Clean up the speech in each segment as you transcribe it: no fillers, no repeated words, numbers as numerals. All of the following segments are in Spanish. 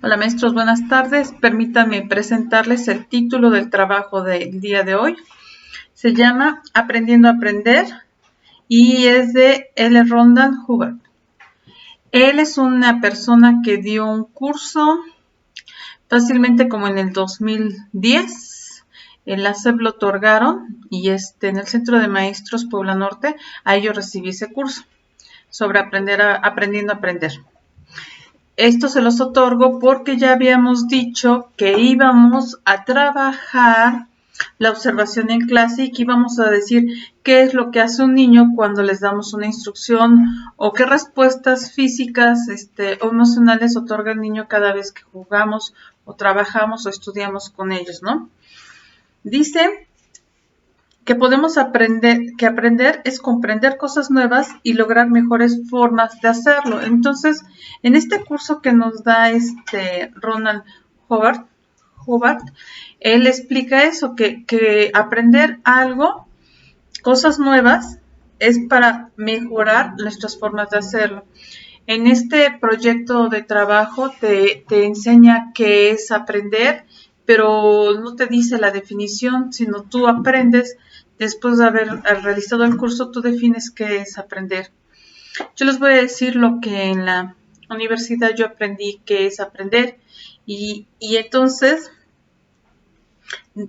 Hola maestros, buenas tardes. Permítanme presentarles el título del trabajo del día de hoy. Se llama Aprendiendo a Aprender y es de L. Ronald Hubbard. Él es una persona que dio un curso fácilmente como en el 2010. En la SEP lo otorgaron y en el Centro de Maestros Puebla Norte, ahí yo recibí ese curso sobre aprendiendo a aprender. Esto se los otorgo porque ya habíamos dicho que íbamos a trabajar la observación en clase y que íbamos a decir qué es lo que hace un niño cuando les damos una instrucción o qué respuestas físicas o emocionales otorga el niño cada vez que jugamos o trabajamos o estudiamos con ellos, ¿no? Dice que podemos aprender es comprender cosas nuevas y lograr mejores formas de hacerlo. Entonces, en este curso que nos da Ronald Hubbard, él explica eso, que aprender algo, cosas nuevas, es para mejorar nuestras formas de hacerlo. En este proyecto de trabajo te enseña qué es aprender, pero no te dice la definición, sino tú aprendes. Después de haber realizado el curso, tú defines qué es aprender. Yo les voy a decir lo que en la universidad yo aprendí qué es aprender. Y entonces,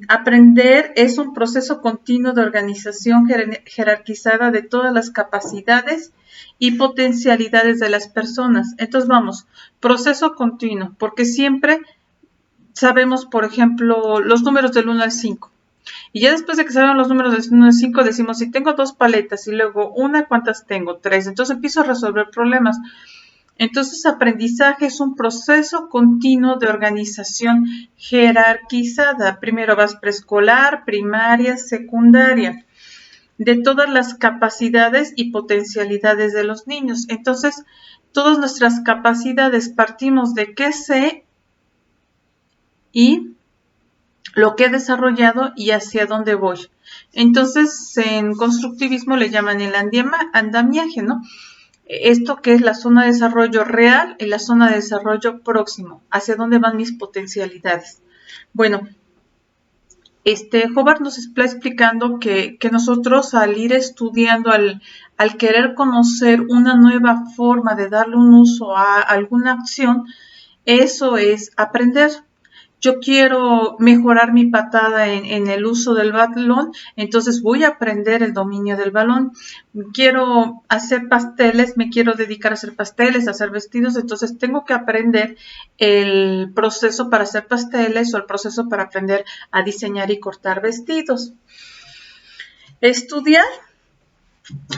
aprender es un proceso continuo de organización jerarquizada de todas las capacidades y potencialidades de las personas. Entonces vamos, proceso continuo, porque siempre sabemos, por ejemplo, los números del 1 al 5. Y ya después de que sabemos los números del 1 al 5, decimos, si tengo dos paletas y luego una, ¿cuántas tengo? 3. Entonces empiezo a resolver problemas. Entonces, aprendizaje es un proceso continuo de organización jerarquizada. Primero vas preescolar, primaria, secundaria, de todas las capacidades y potencialidades de los niños. Entonces, todas nuestras capacidades partimos de qué sé y lo que he desarrollado y hacia dónde voy. Entonces, en constructivismo le llaman el andamiaje, ¿no? Esto que es la zona de desarrollo real y la zona de desarrollo próximo, hacia dónde van mis potencialidades. Bueno, Hobart nos está explicando que nosotros al ir estudiando, al querer conocer una nueva forma de darle un uso a alguna acción, eso es aprender. Yo quiero mejorar mi patada en el uso del balón, entonces voy a aprender el dominio del balón. Quiero hacer pasteles, me quiero dedicar a hacer pasteles, a hacer vestidos, entonces tengo que aprender el proceso para hacer pasteles o el proceso para aprender a diseñar y cortar vestidos. Estudiar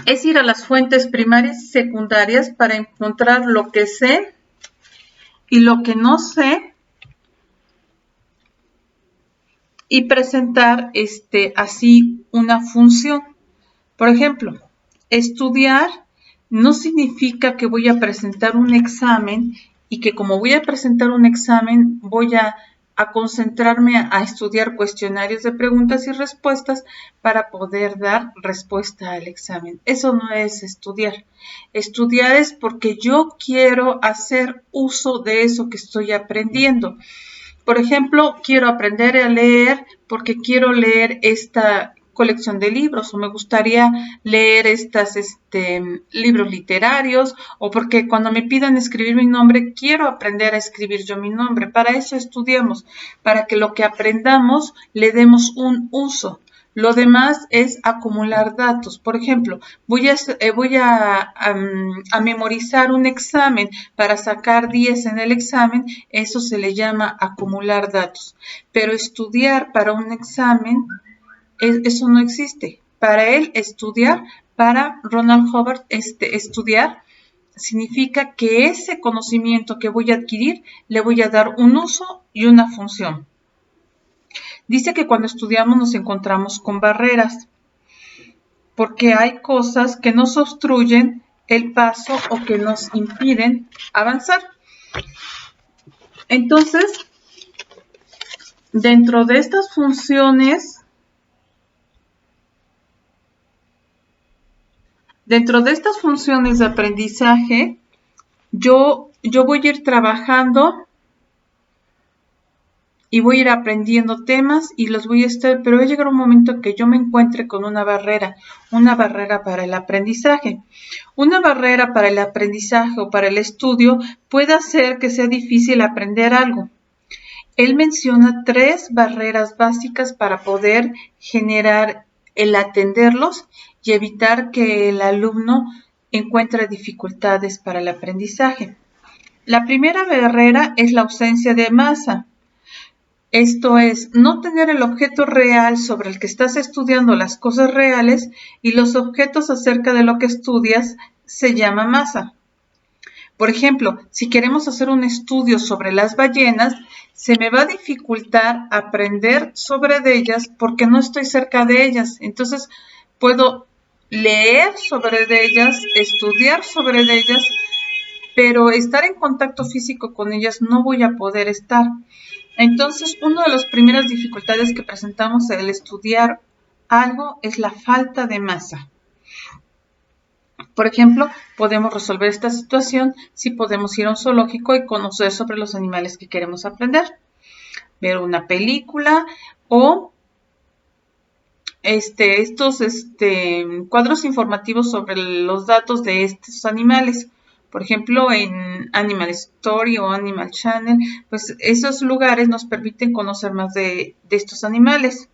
es ir a las fuentes primarias y secundarias para encontrar lo que sé y lo que no sé, y presentar así una función. Por ejemplo, estudiar no significa que voy a presentar un examen y que como voy a presentar un examen voy a concentrarme a estudiar cuestionarios de preguntas y respuestas para poder dar respuesta al examen. Eso no es estudiar. Estudiar es porque yo quiero hacer uso de eso que estoy aprendiendo. Por ejemplo, quiero aprender a leer porque quiero leer esta colección de libros o me gustaría leer libros literarios o porque cuando me pidan escribir mi nombre quiero aprender a escribir yo mi nombre. Para eso estudiamos, para que lo que aprendamos le demos un uso. Lo demás es acumular datos. Por ejemplo, voy a memorizar un examen para sacar 10 en el examen. Eso se le llama acumular datos. Pero estudiar para un examen, eso no existe. Para él, estudiar, para Ronald Hubbard, estudiar significa que ese conocimiento que voy a adquirir le voy a dar un uso y una función. Dice que cuando estudiamos nos encontramos con barreras, porque hay cosas que nos obstruyen el paso o que nos impiden avanzar. Entonces, dentro de estas funciones, de aprendizaje, yo voy a ir trabajando y voy a ir aprendiendo temas y los voy a estar, pero va a llegar un momento que yo me encuentre con una barrera para el aprendizaje. Una barrera para el aprendizaje o para el estudio puede hacer que sea difícil aprender algo. Él menciona 3 barreras básicas para poder generar el atenderlos y evitar que el alumno encuentre dificultades para el aprendizaje. La primera barrera es la ausencia de masa. Esto es, no tener el objeto real sobre el que estás estudiando las cosas reales y los objetos acerca de lo que estudias se llama masa. Por ejemplo, si queremos hacer un estudio sobre las ballenas, se me va a dificultar aprender sobre ellas porque no estoy cerca de ellas. Entonces, puedo leer sobre ellas, estudiar sobre ellas, pero estar en contacto físico con ellas no voy a poder estar. Entonces, una de las primeras dificultades que presentamos al estudiar algo es la falta de masa. Por ejemplo, podemos resolver esta situación si podemos ir a un zoológico y conocer sobre los animales que queremos aprender, ver una película o estos cuadros informativos sobre los datos de estos animales. Por ejemplo, en Animal Story o Animal Channel, pues esos lugares nos permiten conocer más de estos animales.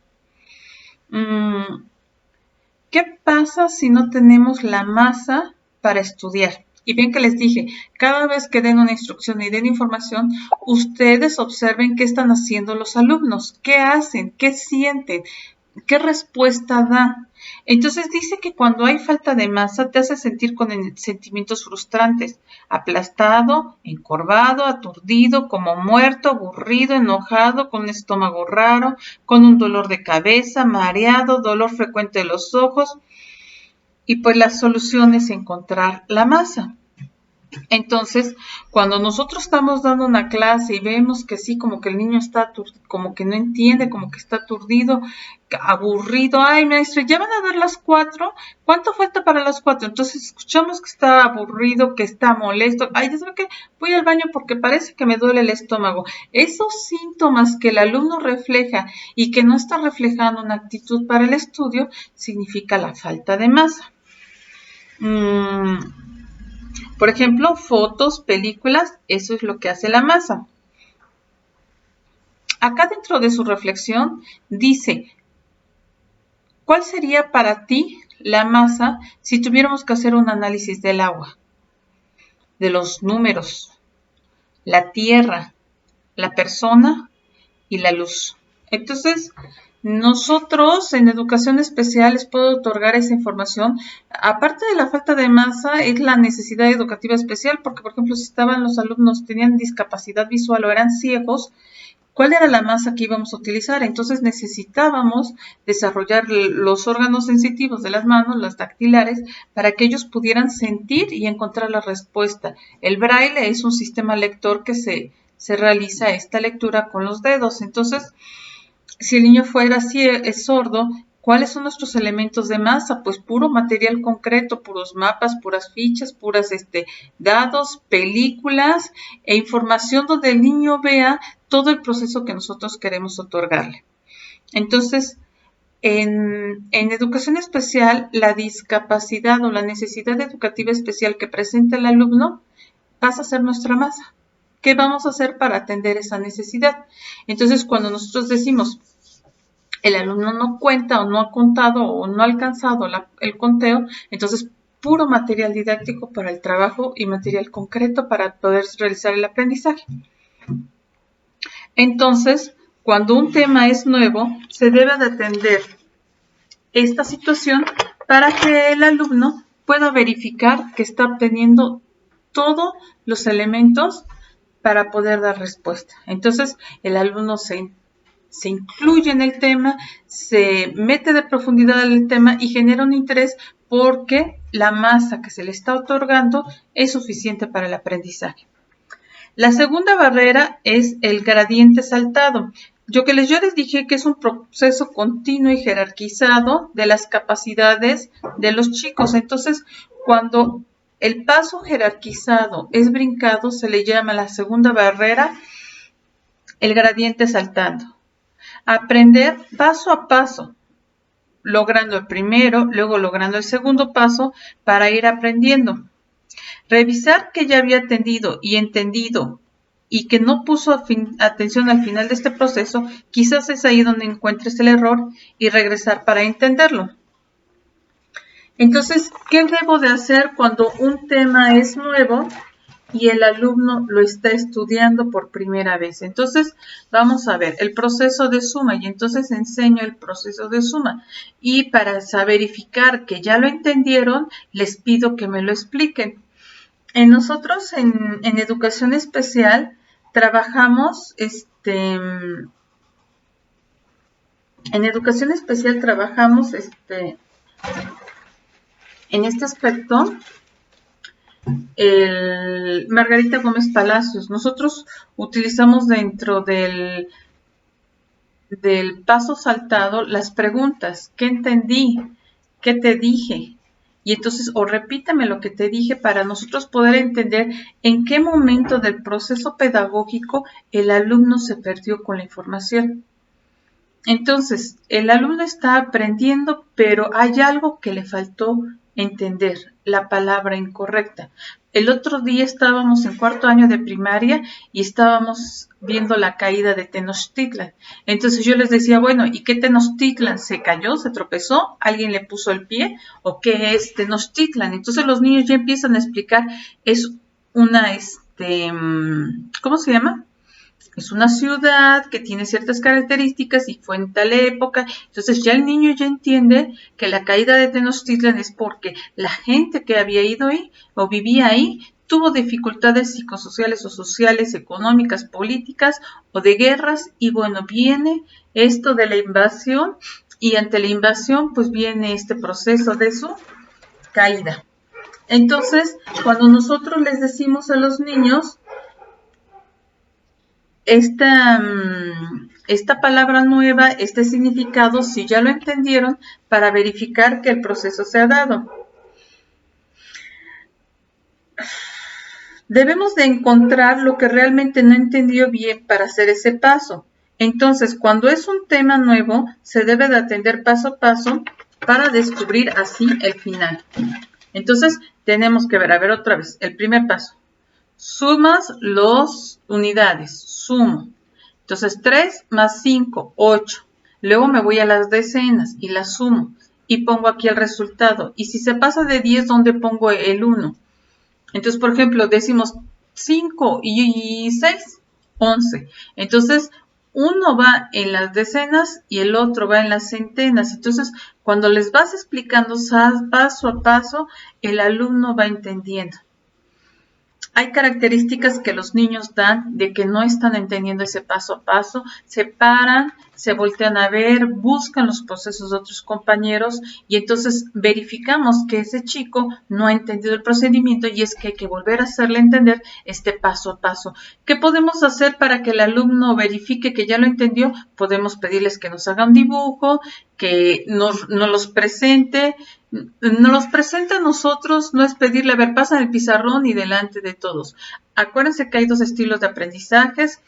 ¿Qué pasa si no tenemos la masa para estudiar? Y bien que les dije, cada vez que den una instrucción y den información, ustedes observen qué están haciendo los alumnos, qué hacen, qué sienten, qué respuesta dan. Entonces dice que cuando hay falta de masa te hace sentir con sentimientos frustrantes, aplastado, encorvado, aturdido, como muerto, aburrido, enojado, con un estómago raro, con un dolor de cabeza, mareado, dolor frecuente de los ojos. Y pues la solución es encontrar la masa. Entonces, cuando nosotros estamos dando una clase y vemos que sí, como que el niño está como que no entiende, como que está aturdido, aburrido, ay maestro, ya van a dar las 4, ¿cuánto falta para las 4? Entonces escuchamos que está aburrido, que está molesto, ay, ya sabe que voy al baño porque parece que me duele el estómago. Esos síntomas que el alumno refleja y que no está reflejando una actitud para el estudio, significa la falta de masa. Por ejemplo, fotos, películas, eso es lo que hace la masa. Acá dentro de su reflexión dice, ¿cuál sería para ti la masa si tuviéramos que hacer un análisis del agua, de los números, la tierra, la persona y la luz? Entonces, nosotros en educación especial les puedo otorgar esa información. Aparte de la falta de masa, es la necesidad educativa especial, porque por ejemplo, si estaban los alumnos, tenían discapacidad visual o eran ciegos, ¿cuál era la masa que íbamos a utilizar? Entonces necesitábamos desarrollar los órganos sensitivos de las manos, las dactilares, para que ellos pudieran sentir y encontrar la respuesta. El braille es un sistema lector que se realiza esta lectura con los dedos. Entonces, si el niño fuera así, es sordo, ¿cuáles son nuestros elementos de masa? Pues puro material concreto, puros mapas, puras fichas, puras dados, películas e información donde el niño vea todo el proceso que nosotros queremos otorgarle. Entonces, en educación especial, la discapacidad o la necesidad educativa especial que presenta el alumno pasa a ser nuestra masa. ¿Qué vamos a hacer para atender esa necesidad? Entonces, cuando nosotros decimos el alumno no cuenta o no ha contado o no ha alcanzado el conteo, entonces puro material didáctico para el trabajo y material concreto para poder realizar el aprendizaje. Entonces, cuando un tema es nuevo, se debe de atender esta situación para que el alumno pueda verificar que está obteniendo todos los elementos para poder dar respuesta. Entonces, el alumno se incluye en el tema, se mete de profundidad en el tema y genera un interés porque la masa que se le está otorgando es suficiente para el aprendizaje. La segunda barrera es el gradiente saltado. Yo les dije que es un proceso continuo y jerarquizado de las capacidades de los chicos. Entonces, cuando el paso jerarquizado es brincado, se le llama la segunda barrera el gradiente saltando. Aprender paso a paso, logrando el primero, luego logrando el segundo paso para ir aprendiendo. Revisar que ya había atendido y entendido y que no puso atención al final de este proceso, quizás es ahí donde encuentres el error y regresar para entenderlo. Entonces, ¿qué debo de hacer cuando un tema es nuevo y el alumno lo está estudiando por primera vez? Entonces, vamos a ver el proceso de suma y entonces enseño el proceso de suma. Y para verificar que ya lo entendieron, les pido que me lo expliquen. Nosotros en educación especial trabajamos, en educación especial trabajamos, en este aspecto, Margarita Gómez Palacios. Nosotros utilizamos dentro del paso saltado las preguntas. ¿Qué entendí? ¿Qué te dije? Y entonces, o repítame lo que te dije para nosotros poder entender en qué momento del proceso pedagógico el alumno se perdió con la información. Entonces, el alumno está aprendiendo, pero hay algo que le faltó entender, la palabra incorrecta. El otro día estábamos en cuarto año de primaria y estábamos viendo la caída de Tenochtitlan. Entonces yo les decía, bueno, ¿y qué Tenochtitlan? ¿Se cayó? ¿Se tropezó? ¿Alguien le puso el pie? ¿O qué es Tenochtitlan? Entonces los niños ya empiezan a explicar, es una, ¿cómo se llama? Es una ciudad que tiene ciertas características y fue en tal época. Entonces ya el niño ya entiende que la caída de Tenochtitlan es porque la gente que había ido ahí o vivía ahí tuvo dificultades psicosociales o sociales, económicas, políticas o de guerras. Y bueno, viene esto de la invasión y ante la invasión pues viene este proceso de su caída. Entonces, cuando nosotros les decimos a los niños esta palabra nueva, este significado, si ya lo entendieron, para verificar que el proceso se ha dado. Debemos de encontrar lo que realmente no entendió bien para hacer ese paso. Entonces, cuando es un tema nuevo, se debe de atender paso a paso para descubrir así el final. Entonces, tenemos que ver, a ver otra vez, el primer paso. Sumas las unidades, sumo. Entonces 3 más 5, 8. Luego me voy a las decenas y las sumo y pongo aquí el resultado. Y si se pasa de 10, ¿dónde pongo el 1? Entonces, por ejemplo, decimos 5 y 6, 11. Entonces, uno va en las decenas y el otro va en las centenas. Entonces, cuando les vas explicando paso a paso, el alumno va entendiendo. Hay características que los niños dan de que no están entendiendo ese paso a paso, se paran, se voltean a ver, buscan los procesos de otros compañeros y entonces verificamos que ese chico no ha entendido el procedimiento y es que hay que volver a hacerle entender este paso a paso. ¿Qué podemos hacer para que el alumno verifique que ya lo entendió? Podemos pedirles que nos haga un dibujo, que nos los presente. Nos los presenta a nosotros, no es pedirle, a ver, pasa el pizarrón y delante de todos. Acuérdense que hay dos estilos de aprendizajes,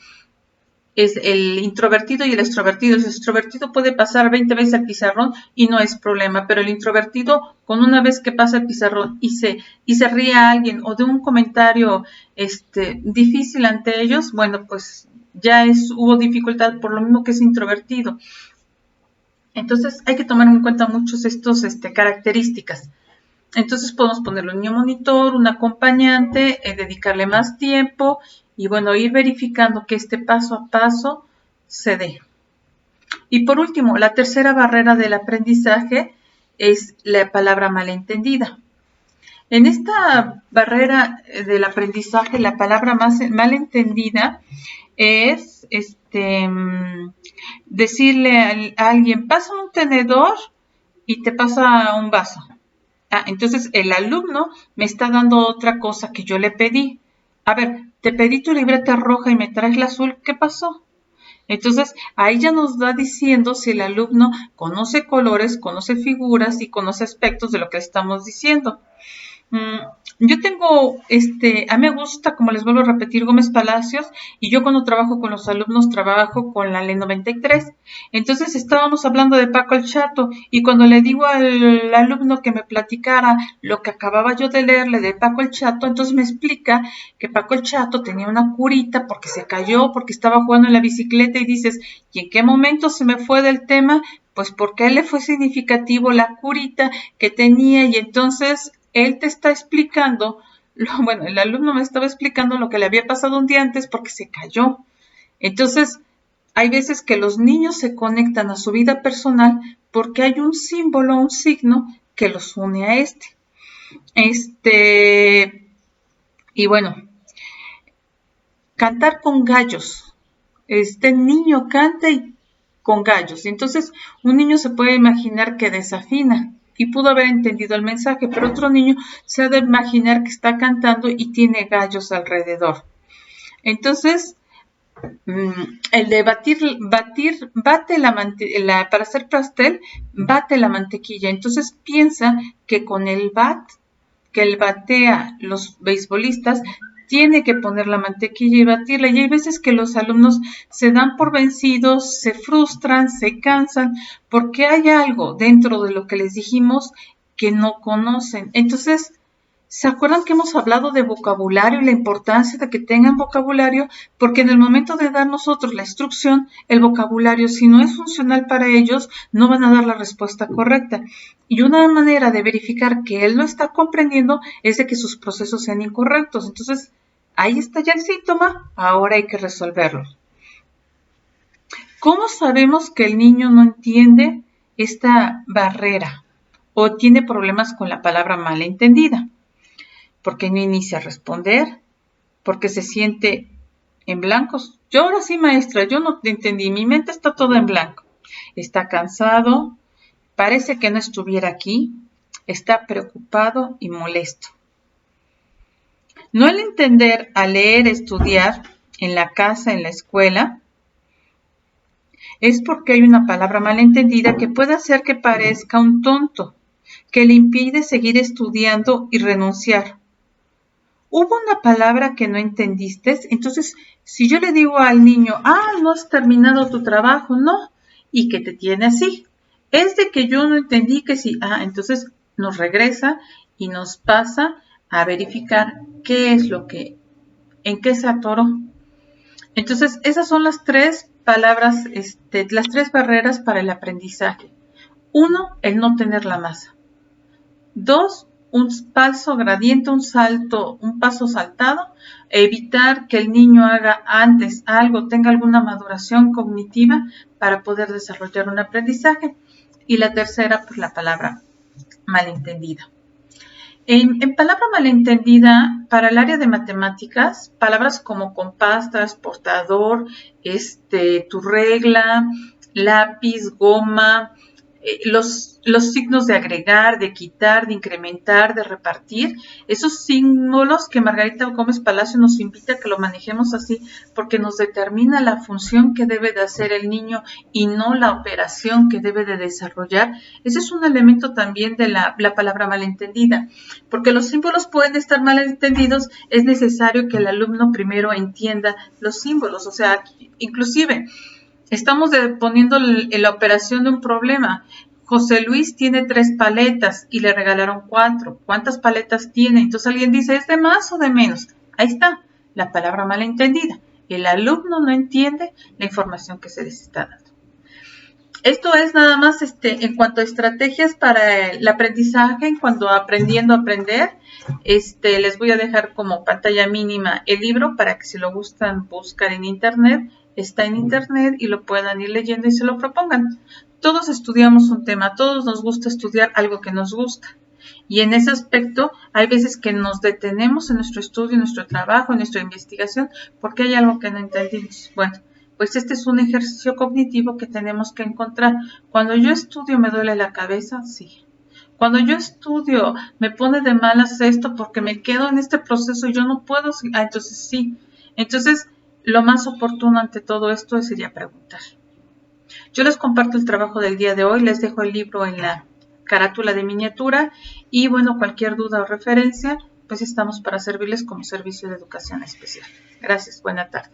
es el introvertido y el extrovertido. El extrovertido puede pasar 20 veces al pizarrón y no es problema, pero el introvertido, con una vez que pasa el pizarrón y se ríe a alguien o de un comentario difícil ante ellos, bueno, pues ya hubo dificultad por lo mismo que es introvertido. Entonces hay que tomar en cuenta muchas estas características. Entonces podemos ponerle un niño monitor, un acompañante, dedicarle más tiempo y bueno, ir verificando que este paso a paso se dé. Y por último, la tercera barrera del aprendizaje es la palabra malentendida. En esta barrera del aprendizaje, la palabra malentendida es decirle a alguien, pasa un tenedor y te pasa un vaso. Entonces el alumno me está dando otra cosa que yo le pedí. A ver, te pedí tu libreta roja y me traes la azul, ¿qué pasó? Entonces ahí ya nos va diciendo si el alumno conoce colores, conoce figuras y conoce aspectos de lo que estamos diciendo. Yo tengo, a mí me gusta, como les vuelvo a repetir, Gómez Palacios, y yo cuando trabajo con los alumnos trabajo con la ley 93. Entonces estábamos hablando de Paco el Chato, y cuando le digo al alumno que me platicara lo que acababa yo de leerle de Paco el Chato, entonces me explica que Paco el Chato tenía una curita porque se cayó, porque estaba jugando en la bicicleta, y dices, ¿y en qué momento se me fue del tema? Pues porque a él le fue significativo la curita que tenía, y entonces él te está explicando, bueno, el alumno me estaba explicando lo que le había pasado un día antes porque se cayó. Entonces, hay veces que los niños se conectan a su vida personal porque hay un símbolo, un signo que los une a y bueno, cantar con gallos. Este niño canta y con gallos. Y entonces un niño se puede imaginar que desafina y pudo haber entendido el mensaje, pero otro niño se ha de imaginar que está cantando y tiene gallos alrededor. Entonces, el de para hacer pastel, bate la mantequilla. Entonces piensa que con el bat, que él batea los beisbolistas, tiene que poner la mantequilla y batirla. Y hay veces que los alumnos se dan por vencidos, se frustran, se cansan, porque hay algo dentro de lo que les dijimos que no conocen. Entonces, ¿se acuerdan que hemos hablado de vocabulario y la importancia de que tengan vocabulario? Porque en el momento de dar nosotros la instrucción, el vocabulario, si no es funcional para ellos, no van a dar la respuesta correcta. Y una manera de verificar que él lo está comprendiendo es de que sus procesos sean incorrectos. Entonces, ahí está ya el síntoma, ahora hay que resolverlo. ¿Cómo sabemos que el niño no entiende esta barrera o tiene problemas con la palabra malentendida? Porque no inicia a responder, porque se siente en blancos. Yo ahora sí, maestra, yo no entendí, mi mente está toda en blanco. Está cansado, parece que no estuviera aquí, está preocupado y molesto. No el entender a leer, estudiar en la casa, en la escuela, es porque hay una palabra malentendida que puede hacer que parezca un tonto, que le impide seguir estudiando y renunciar. ¿Hubo una palabra que no entendiste? Entonces, si yo le digo al niño, no has terminado tu trabajo, no, y que te tiene así, es de que yo no entendí que sí, entonces nos regresa y nos pasa a verificar qué es lo que, en qué se atoró. Entonces, esas son las tres palabras, las tres barreras para el aprendizaje. 1, el no tener la masa. 2, un paso gradiente, un paso saltado, evitar que el niño haga antes algo, tenga alguna maduración cognitiva para poder desarrollar un aprendizaje. Y la tercera, pues la palabra malentendida. En palabra malentendida, para el área de matemáticas, palabras como compás, transportador, tu regla, lápiz, goma, los signos de agregar, de quitar, de incrementar, de repartir, esos símbolos que Margarita Gómez Palacio nos invita a que lo manejemos así, porque nos determina la función que debe de hacer el niño y no la operación que debe de desarrollar. Ese es un elemento también de la palabra malentendida, porque los símbolos pueden estar malentendidos, es necesario que el alumno primero entienda los símbolos, o sea, inclusive estamos poniendo la operación de un problema. José Luis tiene 3 paletas y le regalaron 4. ¿Cuántas paletas tiene? Entonces alguien dice, ¿es de más o de menos? Ahí está, la palabra malentendida. El alumno no entiende la información que se les está dando. Esto es nada más en cuanto a estrategias para el aprendizaje, en cuanto a aprendiendo a aprender. Les voy a dejar como pantalla mínima el libro para que si lo gustan buscar en internet, está en internet y lo puedan ir leyendo y se lo propongan. Todos estudiamos un tema, todos nos gusta estudiar algo que nos gusta. Y en ese aspecto hay veces que nos detenemos en nuestro estudio, en nuestro trabajo, en nuestra investigación, porque hay algo que no entendimos. Bueno, pues este es un ejercicio cognitivo que tenemos que encontrar. Cuando yo estudio me duele la cabeza, sí. Cuando yo estudio me pone de malas esto porque me quedo en este proceso y yo no puedo, entonces sí. Entonces, lo más oportuno ante todo esto sería preguntar. Yo les comparto el trabajo del día de hoy, les dejo el libro en la carátula de miniatura y bueno, cualquier duda o referencia, pues estamos para servirles como servicio de educación especial. Gracias, buena tarde.